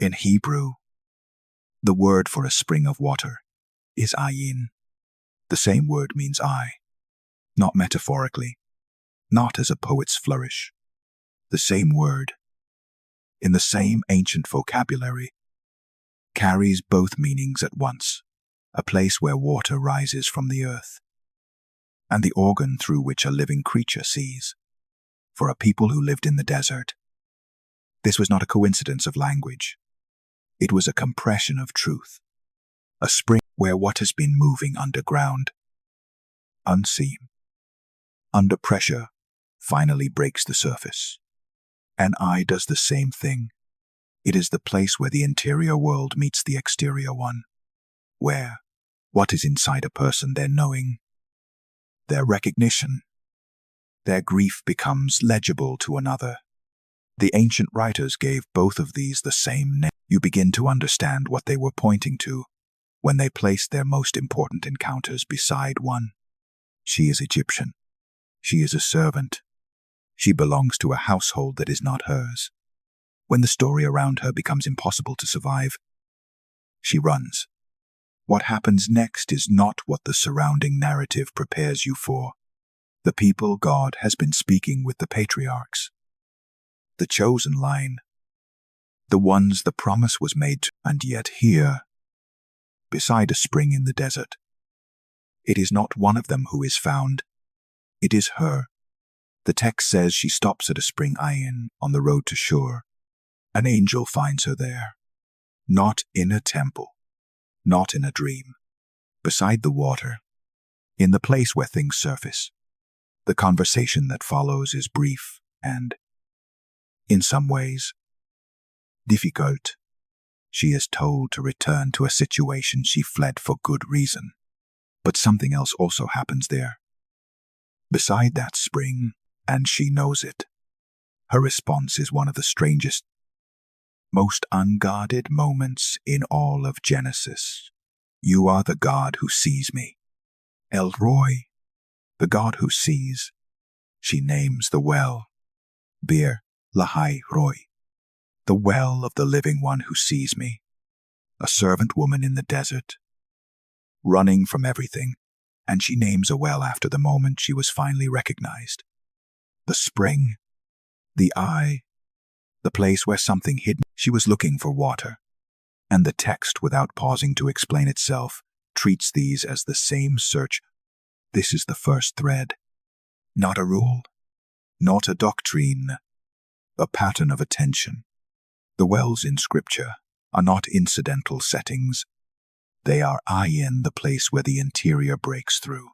In Hebrew, the word for a spring of water is ayin. The same word means eye, not metaphorically, not as a poet's flourish. The same word, in the same ancient vocabulary, carries both meanings at once, a place where water rises from the earth, and the organ through which a living creature sees. For a people who lived in the desert, this was not a coincidence of language. It was a compression of truth, a spring where what has been moving underground, unseen, under pressure, finally breaks the surface. An eye does the same thing. It is the place where the interior world meets the exterior one, where what is inside a person, their knowing, their recognition, their grief becomes legible to another. The ancient writers gave both of these the same name. You begin to understand what they were pointing to when they placed their most important encounters beside one. She is Egyptian. She is a servant. She belongs to a household that is not hers. When the story around her becomes impossible to survive, she runs. What happens next is not what the surrounding narrative prepares you for. The people God has been speaking with the patriarchs, the chosen line, the ones the promise was made to, and yet here, beside a spring in the desert, it is not one of them who is found, it is her. The text says she stops at a spring ayin on the road to Shur. An angel finds her there, not in a temple, not in a dream, beside the water, in the place where things surface. The conversation that follows is brief and, in some ways, difficult. She is told to return to a situation she fled for good reason. But something else also happens there. Beside that spring, and she knows it, her response is one of the strangest, most unguarded moments in all of Genesis. You are the God who sees me. El Roy, the God who sees. She names the well, Bir Lahai Roy, the well of the living one who sees me, a servant woman in the desert, running from everything, and she names a well after the moment she was finally recognized. The spring, the eye, the place where something hidden. She was looking for water, and the text, without pausing to explain itself, treats these as the same search. This is the first thread, not a rule, not a doctrine, a pattern of attention. The wells in Scripture are not incidental settings. They are ayin, the place where the interior breaks through,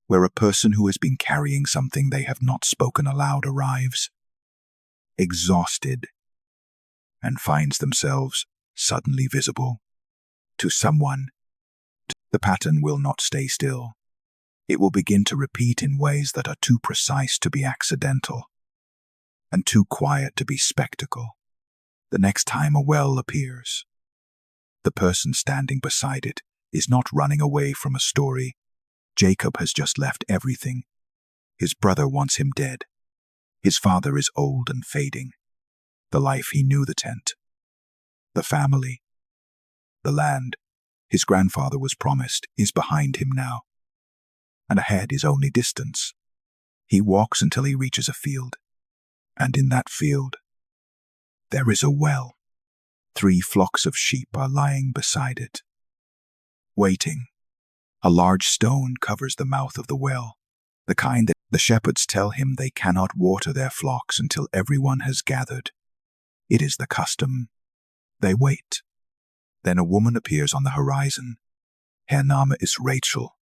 where a person who has been carrying something they have not spoken aloud arrives, exhausted, and finds themselves suddenly visible to someone. The pattern will not stay still. It will begin to repeat in ways that are too precise to be accidental and too quiet to be spectacle. The next time a well appears, the person standing beside it is not running away from a story. Jacob has just left everything. His brother wants him dead. His father is old and fading. The life he knew, the tent, the family, the land his grandfather was promised is behind him now. And ahead is only distance. He walks until he reaches a field. And in that field, there is a well. 3 flocks of sheep are lying beside it, waiting. A large stone covers the mouth of the well, the kind that the shepherds tell him they cannot water their flocks until everyone has gathered. It is the custom. They wait. Then a woman appears on the horizon. Her name is Rachel.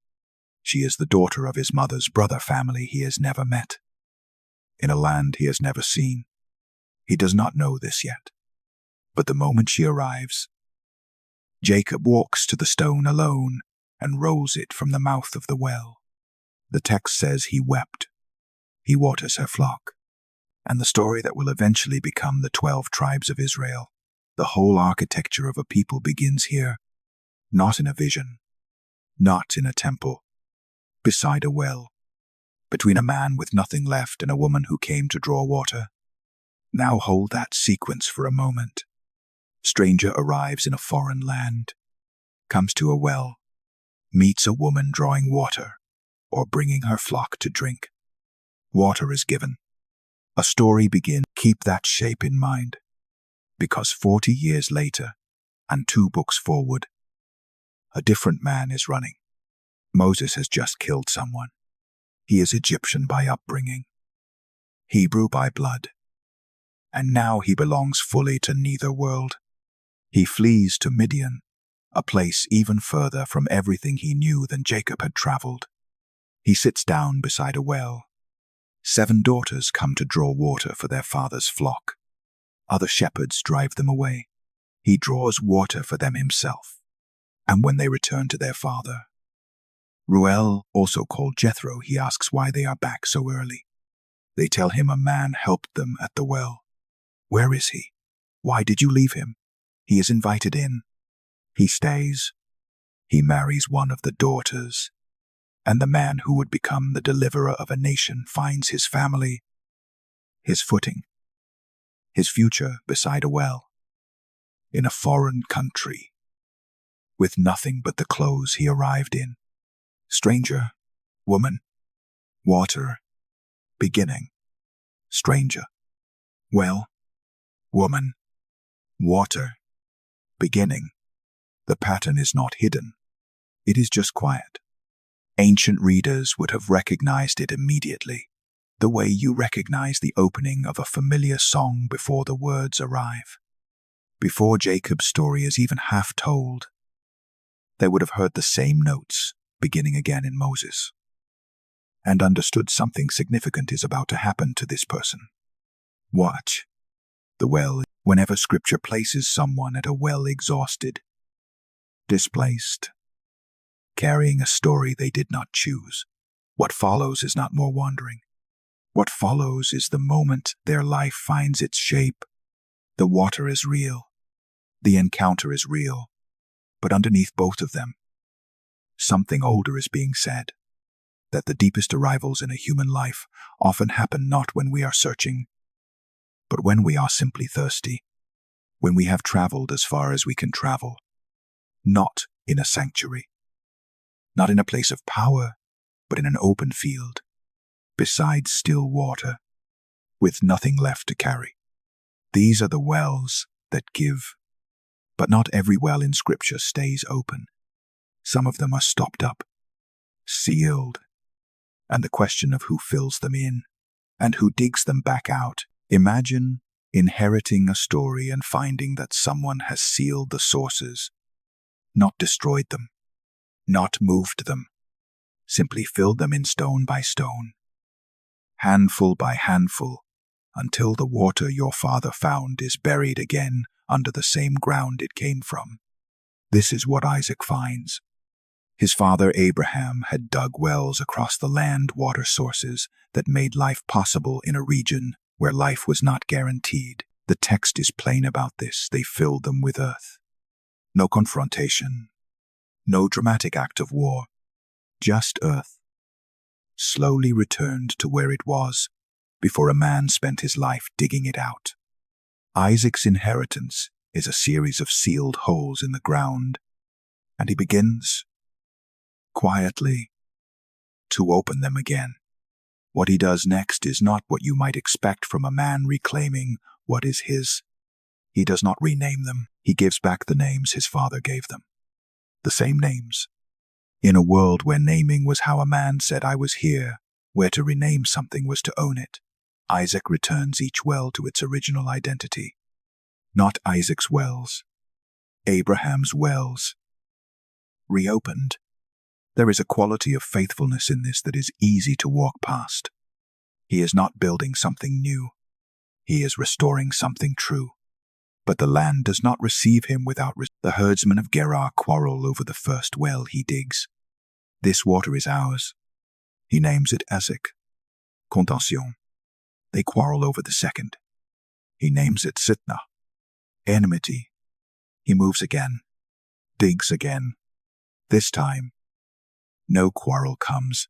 She is the daughter of his mother's brother family he has never met, in a land he has never seen. He does not know this yet. But the moment she arrives, Jacob walks to the stone alone and rolls it from the mouth of the well. The text says he wept. He waters her flock. And the story that will eventually become the 12 tribes of Israel, the whole architecture of a people, begins here, not in a vision, not in a temple, beside a well, between a man with nothing left and a woman who came to draw water. Now hold that sequence for a moment. Stranger arrives in a foreign land, comes to a well, meets a woman drawing water or bringing her flock to drink. Water is given. A story begins. Keep that shape in mind, because 40 years later, and 2 books forward, a different man is running. Moses has just killed someone. He is Egyptian by upbringing, Hebrew by blood, and now he belongs fully to neither world. He flees to Midian, a place even further from everything he knew than Jacob had traveled. He sits down beside a well. 7 daughters come to draw water for their father's flock. Other shepherds drive them away. He draws water for them himself. And when they return to their father, Reuel, also called Jethro, he asks why they are back so early. They tell him a man helped them at the well. Where is he? Why did you leave him? He is invited in. He stays. He marries one of the daughters. And the man who would become the deliverer of a nation finds his family, his footing, his future beside a well, in a foreign country, with nothing but the clothes he arrived in. Stranger, woman, water, beginning. Stranger, well, woman, water, beginning. The pattern is not hidden. It is just quiet. Ancient readers would have recognized it immediately, the way you recognize the opening of a familiar song before the words arrive. Before Jacob's story is even half told, they would have heard the same notes beginning again in Moses, and understood something significant is about to happen to this person. Watch. The well. Whenever Scripture places someone at a well exhausted, displaced, carrying a story they did not choose, what follows is not more wandering. What follows is the moment their life finds its shape. The water is real. The encounter is real. But underneath both of them, something older is being said, that the deepest arrivals in a human life often happen not when we are searching, but when we are simply thirsty, when we have traveled as far as we can travel, not in a sanctuary, not in a place of power, but in an open field, beside still water, with nothing left to carry. These are the wells that give, but not every well in Scripture stays open. Some of them are stopped up, sealed, and the question of who fills them in and who digs them back out. Imagine inheriting a story and finding that someone has sealed the sources, not destroyed them, not moved them, simply filled them in stone by stone, handful by handful, until the water your father found is buried again under the same ground it came from. This is what Isaac finds. His father Abraham had dug wells across the land, water sources that made life possible in a region where life was not guaranteed. The text is plain about this. They filled them with earth. No confrontation, no dramatic act of war, just earth, slowly returned to where it was before a man spent his life digging it out. Isaac's inheritance is a series of sealed holes in the ground, and he begins, quietly, to open them again. What he does next is not what you might expect from a man reclaiming what is his. He does not rename them. He gives back the names his father gave them. The same names. In a world where naming was how a man said, "I was here," where to rename something was to own it, Isaac returns each well to its original identity. Not Isaac's wells, Abraham's wells. Reopened. There is a quality of faithfulness in this that is easy to walk past. He is not building something new. He is restoring something true. But the land does not receive him without the herdsmen of Gerar quarrel over the first well he digs. This water is ours. He names it Ezek, contention. They quarrel over the second. He names it Sitnah, enmity. He moves again, digs again. This time, no quarrel comes.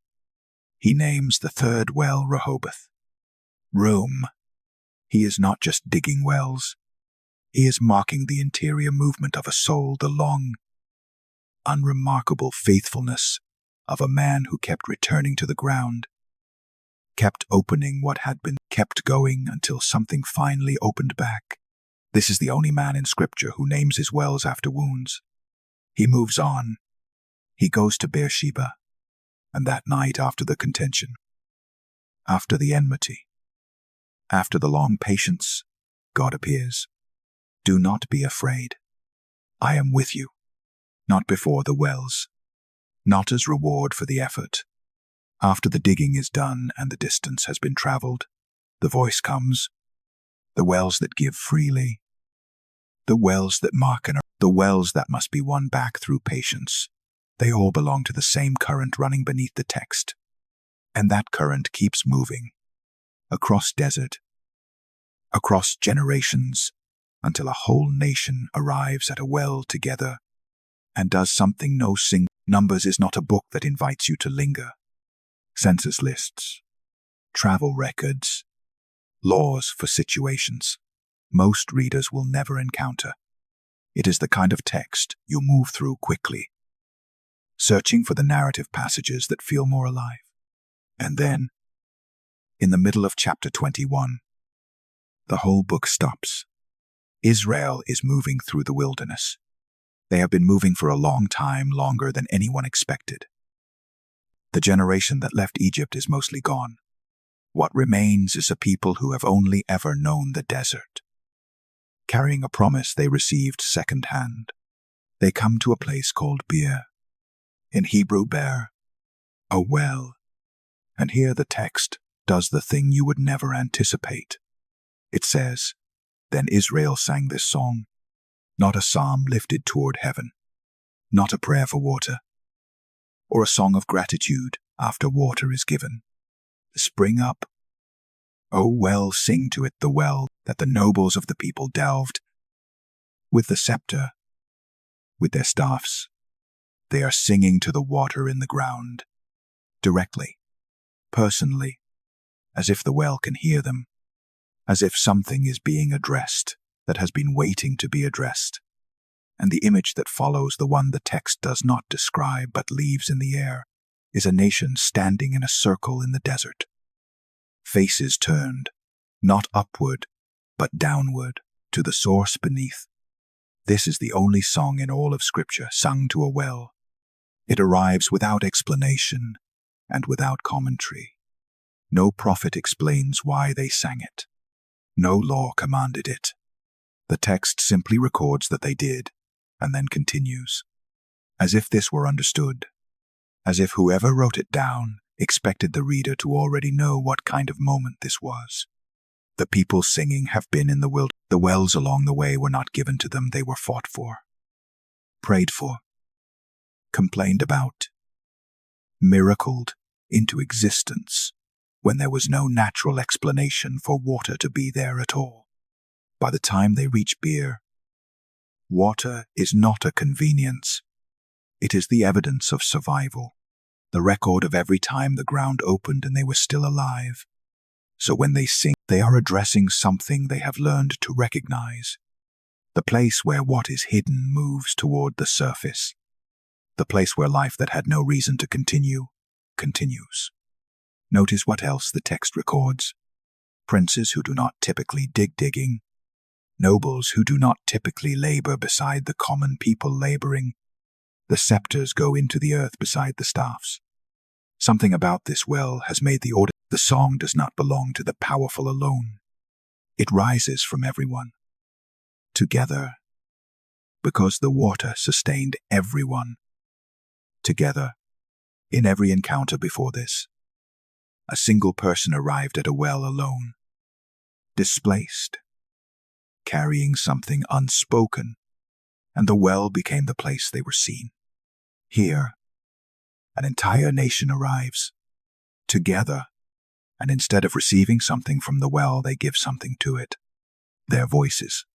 He names the third well Rehoboth, room. He is not just digging wells. He is mocking the interior movement of a soul, the long, unremarkable faithfulness of a man who kept returning to the ground, kept opening what had been, kept going until something finally opened back. This is the only man in Scripture who names his wells after wounds. He moves on. He goes to Beersheba, and that night, after the contention, after the enmity, after the long patience, God appears. Do not be afraid. I am with you. Not before the wells, not as reward for the effort. After the digging is done and the distance has been traveled, the voice comes. The wells that give freely, the wells that mock, and the wells that must be won back through patience. They all belong to the same current running beneath the text. And that current keeps moving, across desert, across generations, until a whole nation arrives at a well together and does something no single. Numbers is not a book that invites you to linger. Census lists, travel records, laws for situations most readers will never encounter. It is the kind of text you move through quickly, searching for the narrative passages that feel more alive. And then, in the middle of chapter 21, the whole book stops. Israel is moving through the wilderness. They have been moving for a long time, longer than anyone expected. The generation that left Egypt is mostly gone. What remains is a people who have only ever known the desert. Carrying a promise they received secondhand, they come to a place called Beer. In Hebrew, Beer, a well. And here the text does the thing you would never anticipate. It says, "Then Israel sang this song," not a psalm lifted toward heaven, not a prayer for water, or a song of gratitude after water is given. Spring up. O well, sing to it, the well that the nobles of the people delved. With the scepter, with their staffs, they are singing to the water in the ground, directly, personally, as if the well can hear them, as if something is being addressed that has been waiting to be addressed. And the image that follows, the one the text does not describe but leaves in the air, is a nation standing in a circle in the desert. Faces turned, not upward, but downward, to the source beneath. This is the only song in all of Scripture sung to a well. It arrives without explanation and without commentary. No prophet explains why they sang it. No law commanded it. The text simply records that they did, and then continues, as if this were understood, as if whoever wrote it down expected the reader to already know what kind of moment this was. The people singing have been in the wilderness. The wells along the way were not given to them, they were fought for, prayed for, complained about, miracled into existence when there was no natural explanation for water to be there at all. By the time they reach Beer, water is not a convenience. It is the evidence of survival, the record of every time the ground opened and they were still alive. So when they sing, they are addressing something they have learned to recognize. The place where what is hidden moves toward the surface. The place where life that had no reason to continue, continues. Notice what else the text records. Princes who do not typically digging. Nobles who do not typically labor beside the common people laboring. The scepters go into the earth beside the staffs. Something about this well has made the order. The song does not belong to the powerful alone. It rises from everyone, together, because the water sustained everyone. Together, in every encounter before this, a single person arrived at a well alone, displaced, carrying something unspoken, and the well became the place they were seen. Here, an entire nation arrives, together, and instead of receiving something from the well, they give something to it. Their voices,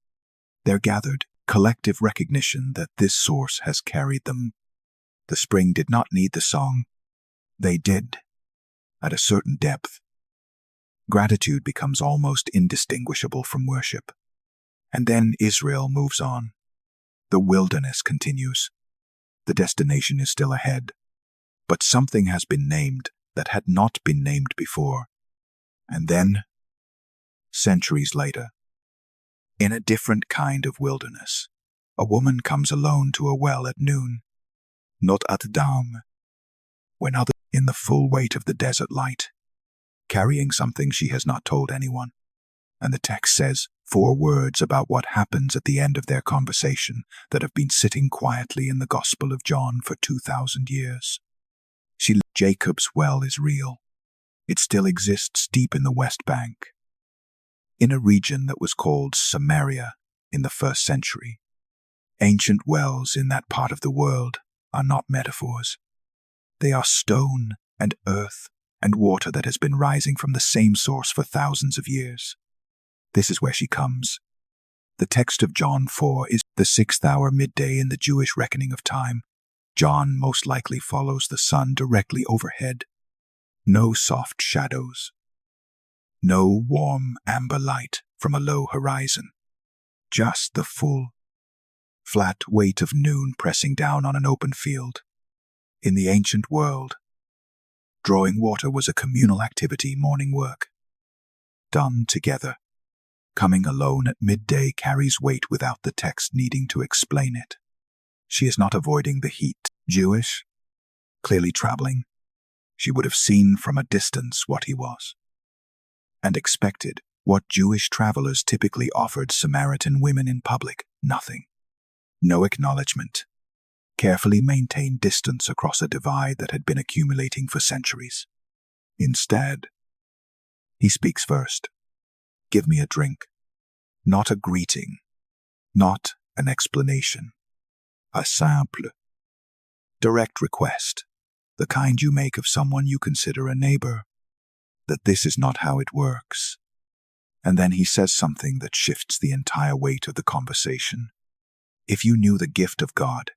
their gathered, collective recognition that this source has carried them. The spring did not need the song. They did, at a certain depth. Gratitude becomes almost indistinguishable from worship. And then Israel moves on. The wilderness continues. The destination is still ahead. But something has been named that had not been named before. And then, centuries later, in a different kind of wilderness, a woman comes alone to a well at noon, not at dawn, when others in the full weight of the desert light, carrying something she has not told anyone. And the text says 4 words about what happens at the end of their conversation that have been sitting quietly in the Gospel of John for 2,000 years. Jacob's well is real. It still exists deep in the West Bank, in a region that was called Samaria in the 1st century. Ancient wells in that part of the world are not metaphors. They are stone and earth and water that has been rising from the same source for thousands of years. This is where she comes. The text of John 4 is the 6th hour midday in the Jewish reckoning of time. John most likely follows the sun directly overhead. No soft shadows. No warm amber light from a low horizon. Just the full, flat weight of noon pressing down on an open field. In the ancient world, drawing water was a communal activity, morning work. Done together. Coming alone at midday carries weight without the text needing to explain it. She is not avoiding the heat. Jewish, clearly traveling, she would have seen from a distance what he was, and expected what Jewish travelers typically offered Samaritan women in public: nothing. No acknowledgement. Carefully maintained distance across a divide that had been accumulating for centuries. Instead, he speaks first. Give me a drink. Not a greeting. Not an explanation. A simple, direct request, the kind you make of someone you consider a neighbor, that this is not how it works. And then he says something that shifts the entire weight of the conversation. If you knew the gift of God,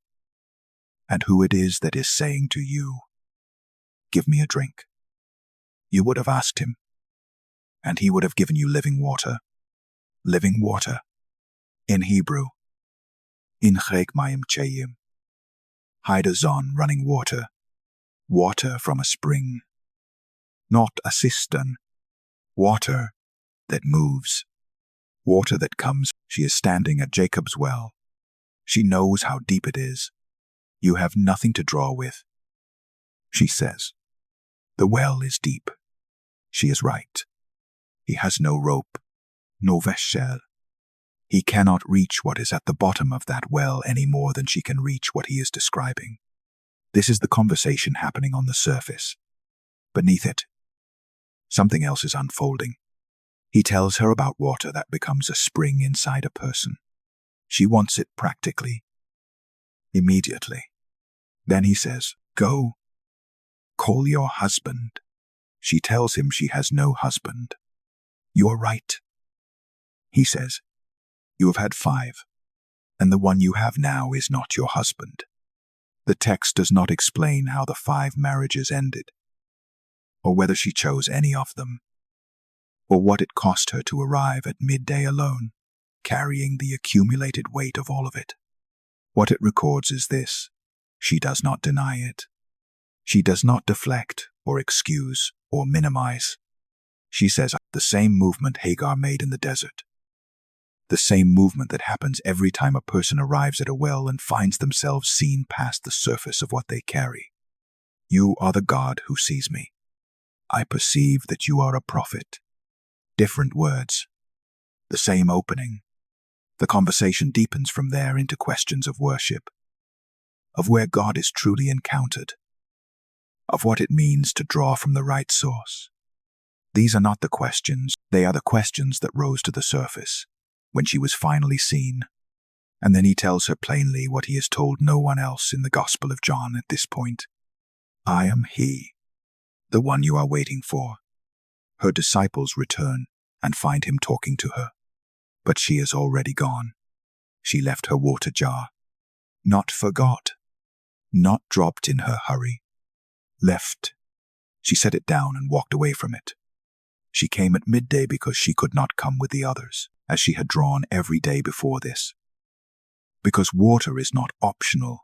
and who it is that is saying to you, give me a drink, you would have asked him, and he would have given you living water. Living water. In Hebrew, in chek mayim chayim, Haidazon, running water, water from a spring, not a cistern, water that moves, water that comes. She is standing at Jacob's well. She knows how deep it is. You have nothing to draw with. She says, the well is deep. She is right. He has no rope, no veshel. He cannot reach what is at the bottom of that well any more than she can reach what he is describing. This is the conversation happening on the surface. Beneath it, something else is unfolding. He tells her about water that becomes a spring inside a person. She wants it practically, immediately. Then he says, go, call your husband. She tells him she has no husband. You're right. He says, you have had 5, and the one you have now is not your husband. The text does not explain how the 5 marriages ended, or whether she chose any of them, or what it cost her to arrive at midday alone, carrying the accumulated weight of all of it. What it records is this: she does not deny it. She does not deflect or excuse or minimize. She says the same movement Hagar made in the desert. The same movement that happens every time a person arrives at a well and finds themselves seen past the surface of what they carry. You are the God who sees me. I perceive that you are a prophet. Different words. The same opening. The conversation deepens from there into questions of worship, of where God is truly encountered, of what it means to draw from the right source. These are not the questions, they are the questions that rose to the surface when she was finally seen. And then he tells her plainly what he has told no one else in the Gospel of John at this point. I am he, the one you are waiting for. Her disciples return and find him talking to her. But she is already gone. She left her water jar. Not forgot. Not dropped in her hurry. Left. She set it down and walked away from it. She came at midday because she could not come with the others, as she had drawn every day before this. Because water is not optional,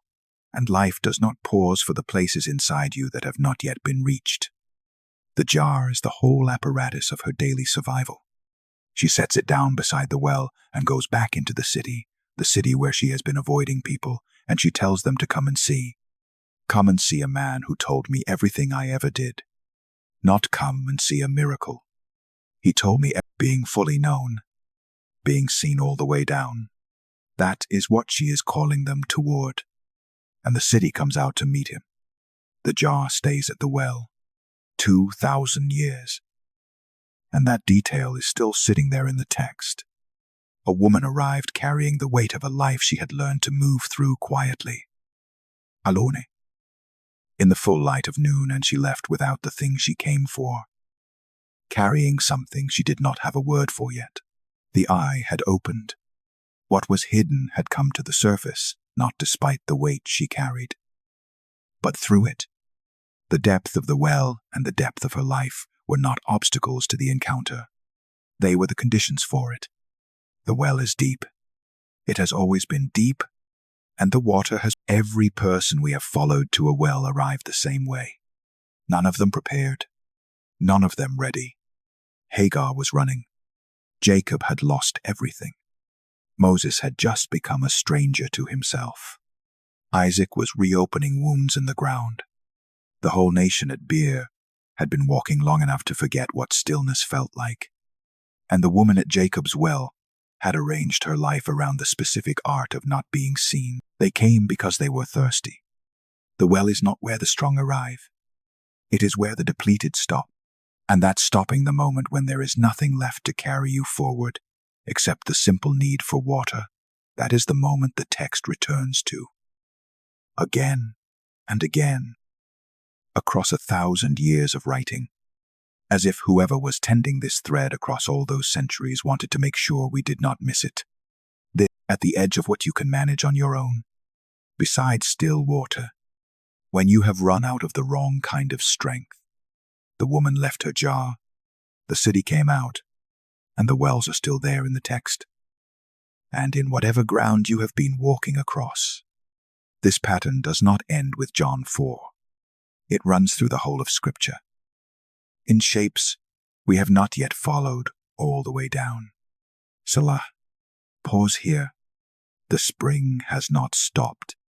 and life does not pause for the places inside you that have not yet been reached. The jar is the whole apparatus of her daily survival. She sets it down beside the well and goes back into the city where she has been avoiding people, and she tells them to come and see. Come and see a man who told me everything I ever did. Not come and see a miracle. He told me being fully known, being seen all the way down. That is what she is calling them toward. And the city comes out to meet him. The jar stays at the well 2,000 years. And that detail is still sitting there in the text. A woman arrived carrying the weight of a life she had learned to move through quietly. Alone. In the full light of noon, and she left without the thing she came for. Carrying something she did not have a word for yet. The eye had opened. What was hidden had come to the surface, not despite the weight she carried, but through it. The depth of the well and the depth of her life were not obstacles to the encounter. They were the conditions for it. The well is deep. It has always been deep, and the water has. Every person we have followed to a well arrived the same way. None of them prepared. None of them ready. Hagar was running. Jacob had lost everything. Moses had just become a stranger to himself. Isaac was reopening wounds in the ground. The whole nation at Beer had been walking long enough to forget what stillness felt like. And the woman at Jacob's well had arranged her life around the specific art of not being seen. They came because they were thirsty. The well is not where the strong arrive. It is where the depleted stop. And that's stopping the moment when there is nothing left to carry you forward except the simple need for water. That is the moment the text returns to. Again and again. Across 1,000 years of writing. As if whoever was tending this thread across all those centuries wanted to make sure we did not miss it. This, at the edge of what you can manage on your own. Besides still water. When you have run out of the wrong kind of strength. The woman left her jar. The city came out. And the wells are still there in the text. And in whatever ground you have been walking across. This pattern does not end with John 4. It runs through the whole of Scripture. In shapes we have not yet followed all the way down. Selah. Pause here. The spring has not stopped.